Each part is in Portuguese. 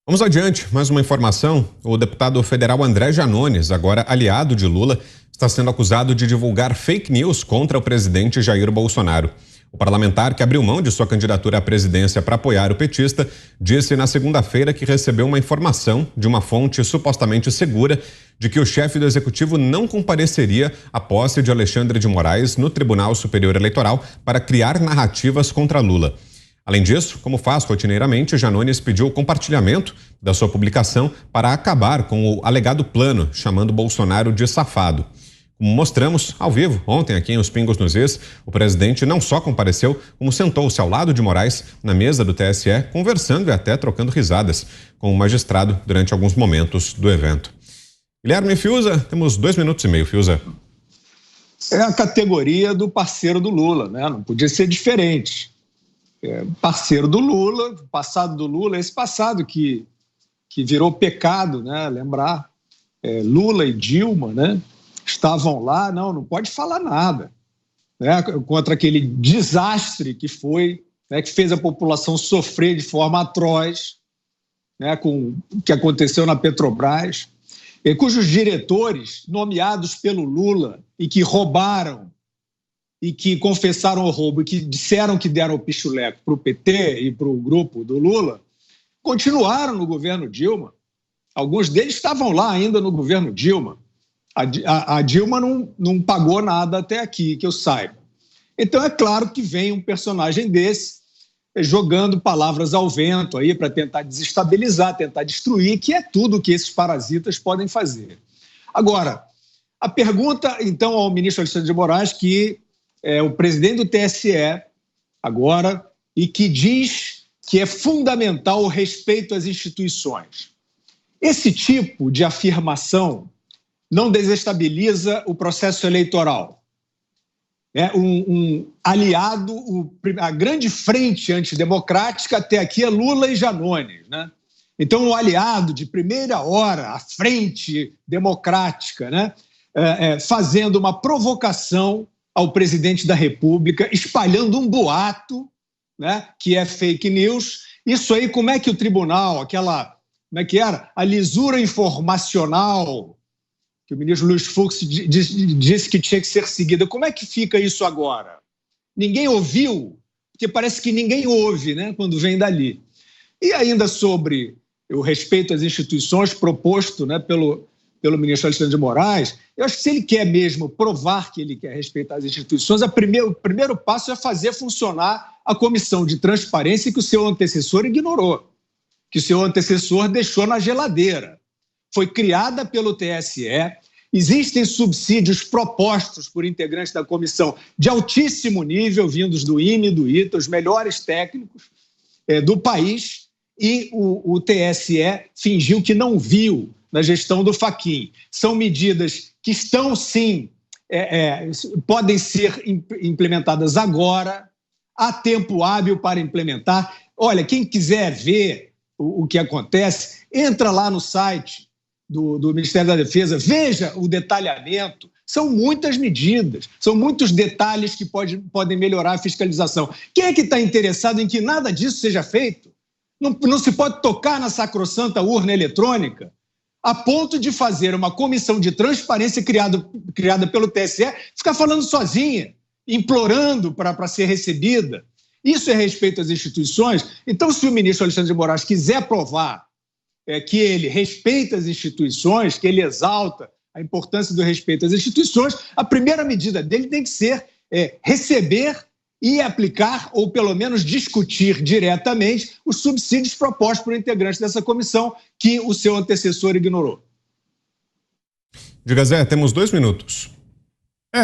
Vamos adiante, mais uma informação. O deputado federal André Janones, agora aliado de Lula, está sendo acusado de divulgar fake news contra o presidente Jair Bolsonaro. O parlamentar, que abriu mão de sua candidatura à presidência para apoiar o petista, disse na segunda-feira que recebeu uma informação de uma fonte supostamente segura de que o chefe do executivo não compareceria à posse de Alexandre de Moraes no Tribunal Superior Eleitoral para criar narrativas contra Lula. Além disso, como faz rotineiramente, Janones pediu o compartilhamento da sua publicação para acabar com o alegado plano, chamando Bolsonaro de safado. Como mostramos ao vivo ontem aqui em Os Pingos nos Is, o presidente não só compareceu, como sentou-se ao lado de Moraes na mesa do TSE, conversando e até trocando risadas com o magistrado durante alguns momentos do evento. Guilherme Fiuza, temos 2 minutos e meio, Fiuza. É a categoria do parceiro do Lula, né? Não podia ser diferente. Parceiro do Lula, passado do Lula, esse passado que virou pecado, né? Lembrar, Lula e Dilma, né? Estavam lá, não pode falar nada, né? Contra aquele desastre que foi, né? Que fez a população sofrer de forma atroz, né? Com o que aconteceu na Petrobras, cujos diretores nomeados pelo Lula e que roubaram e que confessaram o roubo e que disseram que deram o pichuleco para o PT e para o grupo do Lula, continuaram no governo Dilma. Alguns deles estavam lá ainda no governo Dilma. A Dilma não pagou nada até aqui, que eu saiba. Então é claro que vem um personagem desse jogando palavras ao vento aí para tentar desestabilizar, tentar destruir, que é tudo que esses parasitas podem fazer. Agora, a pergunta então ao ministro Alexandre de Moraes, que é o presidente do TSE agora, e que diz que é fundamental o respeito às instituições. Esse tipo de afirmação não desestabiliza o processo eleitoral. Um aliado, a grande frente antidemocrática até aqui é Lula e Janones, né? Então, o aliado de primeira hora, a frente democrática, né? Fazendo uma provocação ao presidente da República, espalhando um boato, né, que é fake news. Isso aí, como é que o tribunal, como é que era? A lisura informacional, que o ministro Luiz Fux disse que tinha que ser seguida, como é que fica isso agora? Ninguém ouviu? Porque parece que ninguém ouve, né, quando vem dali. E ainda sobre o respeito às instituições proposto, né, pelo ministro Alexandre de Moraes, eu acho que se ele quer mesmo provar que ele quer respeitar as instituições, o primeiro passo é fazer funcionar a comissão de transparência que o seu antecessor ignorou, que o seu antecessor deixou na geladeira. Foi criada pelo TSE, existem subsídios propostos por integrantes da comissão de altíssimo nível, vindos do INE e do ITA, os melhores técnicos do país, e o TSE fingiu que não viu na gestão do Fachin. São medidas que estão, sim, podem ser implementadas agora, há tempo hábil para implementar. Olha, quem quiser ver o que acontece, entra lá no site do Ministério da Defesa, veja o detalhamento. São muitas medidas, são muitos detalhes que podem melhorar a fiscalização. Quem é que está interessado em que nada disso seja feito? Não se pode tocar na sacrossanta urna eletrônica a ponto de fazer uma comissão de transparência criada pelo TSE ficar falando sozinha, implorando para ser recebida. Isso é respeito às instituições? Então, se o ministro Alexandre de Moraes quiser provar que ele respeita as instituições, que ele exalta a importância do respeito às instituições, a primeira medida dele tem que ser receber e aplicar, ou pelo menos discutir diretamente, os subsídios propostos por integrantes dessa comissão que o seu antecessor ignorou. Diga, Zé, temos 2 minutos.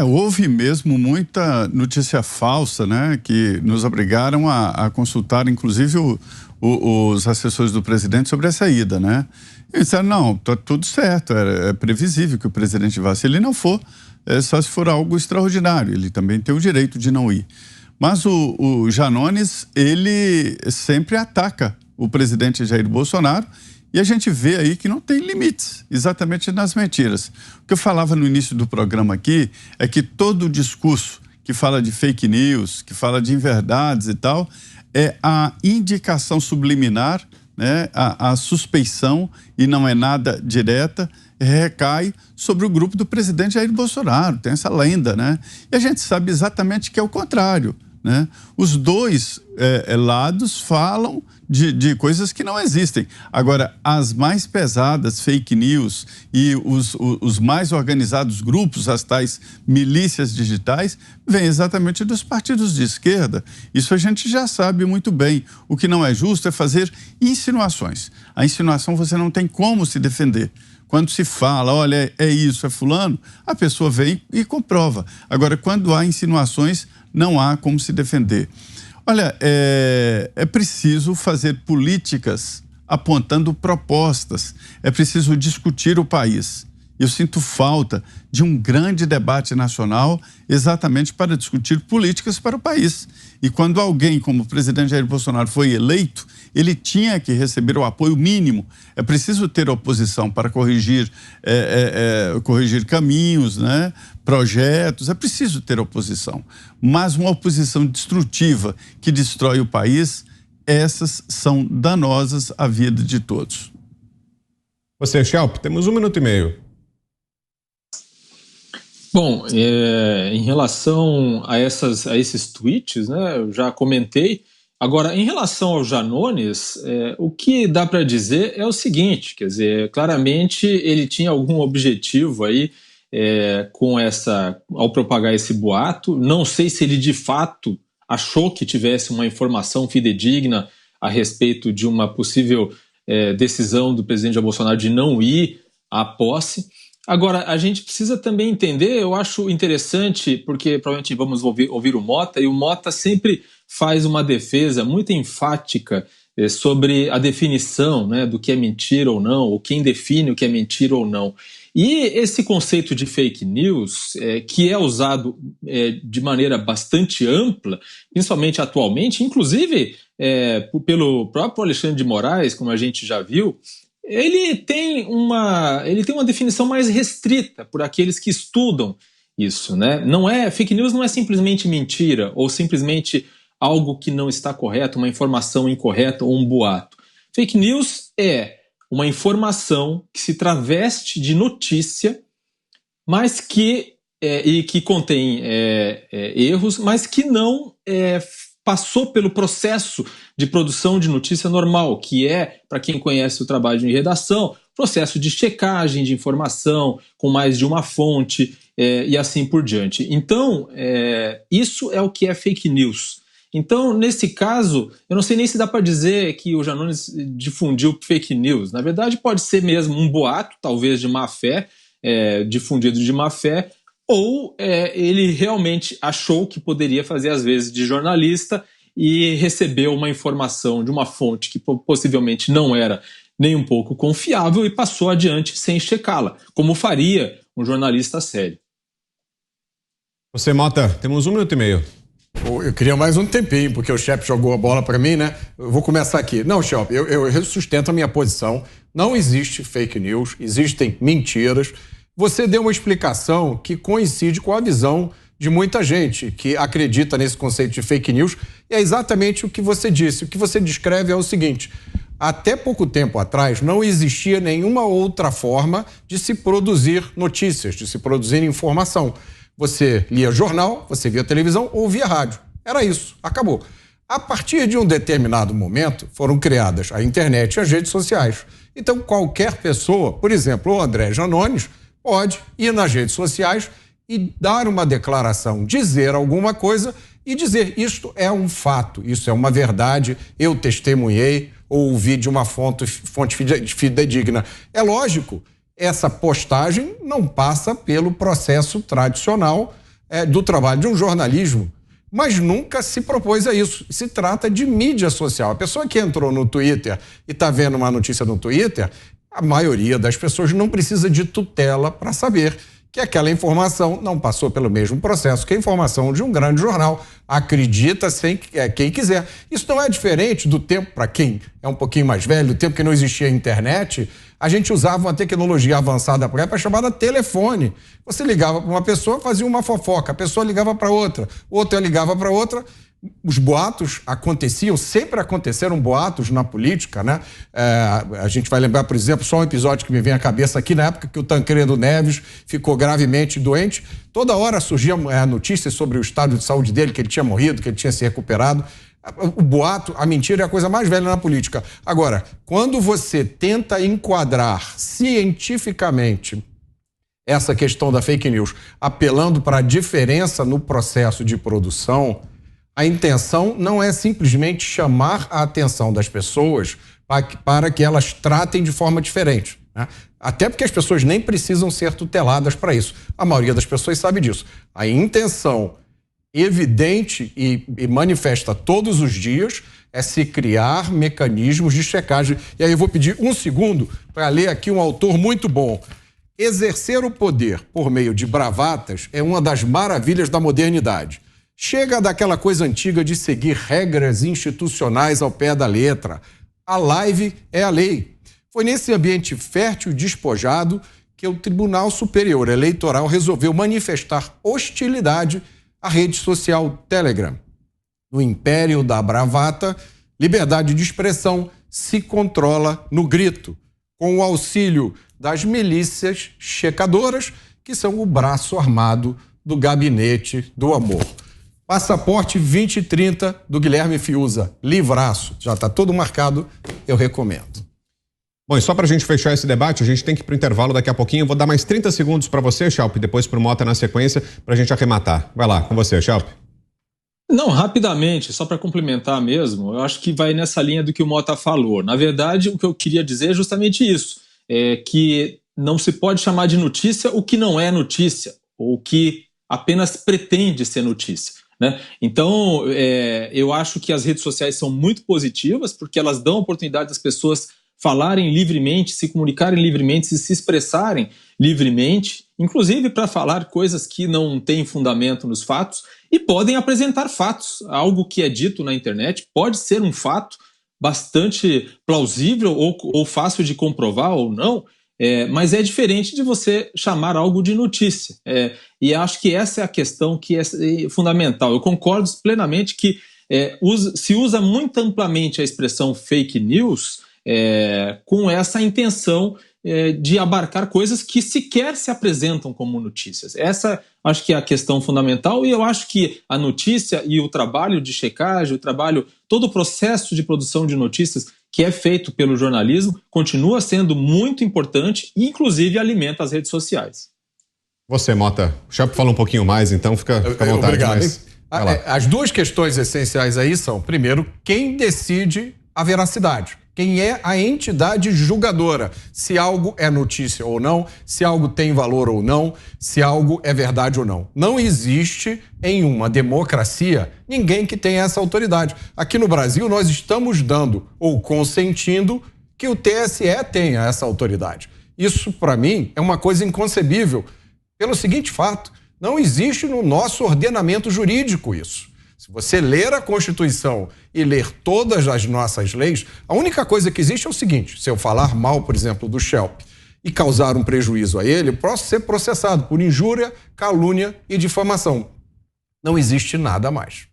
Houve mesmo muita notícia falsa, né, que nos obrigaram a consultar, inclusive, os assessores do presidente sobre essa ida, né? E disseram, não, tá tudo certo, é previsível que o presidente vá. Se ele não for, só se for algo extraordinário, ele também tem o direito de não ir. Mas o Janones, ele sempre ataca o presidente Jair Bolsonaro e a gente vê aí que não tem limites, exatamente nas mentiras. O que eu falava no início do programa aqui é que todo o discurso que fala de fake news, que fala de inverdades e tal, é a indicação subliminar né, a suspeição, e não é nada direta, recai sobre o grupo do presidente Jair Bolsonaro. Tem essa lenda, né? E a gente sabe exatamente que é o contrário, né? Os dois lados falam de coisas que não existem. Agora, as mais pesadas fake news e os mais organizados grupos, as tais milícias digitais, vêm exatamente dos partidos de esquerda. Isso a gente já sabe muito bem. O que não é justo é fazer insinuações. A insinuação você não tem como se defender. Quando se fala, olha, é isso, é fulano, a pessoa vem e comprova. Agora, quando há insinuações, não há como se defender. Olha, é preciso fazer políticas apontando propostas, é preciso discutir o país. Eu sinto falta de um grande debate nacional exatamente para discutir políticas para o país. E quando alguém como o presidente Jair Bolsonaro foi eleito, ele tinha que receber o apoio mínimo. É preciso ter oposição para corrigir caminhos, né? Projetos, é preciso ter oposição. Mas uma oposição destrutiva que destrói o país, essas são danosas à vida de todos. Você, Schelp, temos 1 minuto e meio. Bom, em relação a esses tweets, né, eu já comentei. Agora, em relação ao Janones, o que dá para dizer é o seguinte, quer dizer, claramente ele tinha algum objetivo aí ao propagar esse boato. Não sei se ele de fato achou que tivesse uma informação fidedigna a respeito de uma possível decisão do presidente Jair Bolsonaro de não ir à posse. Agora, a gente precisa também entender, eu acho interessante, porque provavelmente vamos ouvir o Mota, e o Mota sempre faz uma defesa muito enfática sobre a definição, né, do que é mentira ou não, ou quem define o que é mentira ou não. E esse conceito de fake news, que é usado de maneira bastante ampla, principalmente atualmente, inclusive pelo próprio Alexandre de Moraes, como a gente já viu, ele tem uma definição mais restrita por aqueles que estudam isso, né? Fake news não é simplesmente mentira ou simplesmente algo que não está correto, uma informação incorreta ou um boato. Fake news é uma informação que se traveste de notícia, mas que contém erros, mas que não passou pelo processo de produção de notícia normal, que para quem conhece o trabalho de redação, processo de checagem de informação com mais de uma fonte e assim por diante. Então, isso é o que é fake news. Então, nesse caso, eu não sei nem se dá para dizer que o Janones difundiu fake news. Na verdade, pode ser mesmo um boato, talvez de má fé, difundido de má fé, ou ele realmente achou que poderia fazer às vezes de jornalista e recebeu uma informação de uma fonte que possivelmente não era nem um pouco confiável e passou adiante sem checá-la, como faria um jornalista sério. Você, Mota, temos 1 minuto e meio. Eu queria mais um tempinho, porque o Schelp jogou a bola para mim, né? Eu vou começar aqui. Não, Schelp, eu sustento a minha posição. Não existe fake news, existem mentiras. Você deu uma explicação que coincide com a visão de muita gente que acredita nesse conceito de fake news, e é exatamente o que você disse. O que você descreve é o seguinte: até pouco tempo atrás não existia nenhuma outra forma de se produzir notícias, de se produzir informação. Você lia jornal, você via televisão ou via rádio. Era isso, acabou. A partir de um determinado momento, foram criadas a internet e as redes sociais. Então, qualquer pessoa, por exemplo, o André Janones, pode ir nas redes sociais e dar uma declaração, dizer alguma coisa e dizer: isto é um fato, isso é uma verdade, eu testemunhei ou ouvi de uma fonte fidedigna. É lógico, essa postagem não passa pelo processo tradicional do trabalho de um jornalismo, mas nunca se propôs a isso. Se trata de mídia social. A pessoa que entrou no Twitter e está vendo uma notícia no Twitter, a maioria das pessoas não precisa de tutela para saber que aquela informação não passou pelo mesmo processo que a informação de um grande jornal. Acredita quem quiser. Isso não é diferente do tempo, para quem é um pouquinho mais velho, do tempo que não existia internet. A gente usava uma tecnologia avançada para época chamada telefone. Você ligava para uma pessoa, fazia uma fofoca, a pessoa ligava para outra ligava para outra. os boatos aconteciam, sempre aconteceram boatos na política, né? A gente vai lembrar, por exemplo, só um episódio que me vem à cabeça aqui, na época que o Tancredo Neves ficou gravemente doente. Toda hora surgia notícias sobre o estado de saúde dele, que ele tinha morrido, que ele tinha se recuperado. O boato, a mentira é a coisa mais velha na política. Agora, quando você tenta enquadrar cientificamente essa questão da fake news, apelando para a diferença no processo de produção, a intenção não é simplesmente chamar a atenção das pessoas para que elas tratem de forma diferente, né? Até porque as pessoas nem precisam ser tuteladas para isso. A maioria das pessoas sabe disso. A intenção evidente e manifesta todos os dias é se criar mecanismos de checagem. E aí eu vou pedir um segundo para ler aqui um autor muito bom. Exercer o poder por meio de bravatas é uma das maravilhas da modernidade. Chega daquela coisa antiga de seguir regras institucionais ao pé da letra. A live é a lei. Foi nesse ambiente fértil e despojado que o Tribunal Superior Eleitoral resolveu manifestar hostilidade à rede social Telegram. No império da bravata, liberdade de expressão se controla no grito, com o auxílio das milícias checadoras, que são o braço armado do gabinete do amor. Passaporte 2030 do Guilherme Fiuza, livraço, já está todo marcado, eu recomendo. Bom, e só para a gente fechar esse debate, a gente tem que ir para o intervalo daqui a pouquinho. Eu vou dar mais 30 segundos para você, Schalp, e depois para o Mota na sequência, para a gente arrematar. Vai lá, com você, Schalp. Não, rapidamente, só para complementar mesmo, eu acho que vai nessa linha do que o Mota falou. Na verdade, o que eu queria dizer é justamente isso, que não se pode chamar de notícia o que não é notícia, ou que apenas pretende ser notícia, né? Então, eu acho que as redes sociais são muito positivas, porque elas dão a oportunidade das pessoas falarem livremente, se comunicarem livremente, se expressarem livremente, inclusive para falar coisas que não têm fundamento nos fatos, e podem apresentar fatos. Algo que é dito na internet pode ser um fato bastante plausível ou fácil de comprovar ou não, mas é diferente de você chamar algo de notícia. E acho que essa é a questão que é fundamental. Eu concordo plenamente que se usa muito amplamente a expressão fake news com essa intenção de abarcar coisas que sequer se apresentam como notícias. Essa acho que é a questão fundamental, e eu acho que a notícia e o trabalho de checagem, todo o processo de produção de notícias que é feito pelo jornalismo continua sendo muito importante e inclusive alimenta as redes sociais. Você, Mota, o Schalp fala um pouquinho mais, então fica à vontade. Obrigado. Mas... As duas questões essenciais aí são, primeiro, quem decide a veracidade? Quem é a entidade julgadora? Se algo é notícia ou não, se algo tem valor ou não, se algo é verdade ou não. Não existe em uma democracia ninguém que tenha essa autoridade. Aqui no Brasil nós estamos dando ou consentindo que o TSE tenha essa autoridade. Isso, para mim, é uma coisa inconcebível. Pelo seguinte fato, não existe no nosso ordenamento jurídico isso. Se você ler a Constituição e ler todas as nossas leis, a única coisa que existe é o seguinte: se eu falar mal, por exemplo, do Schalp e causar um prejuízo a ele, eu posso ser processado por injúria, calúnia e difamação. Não existe nada mais.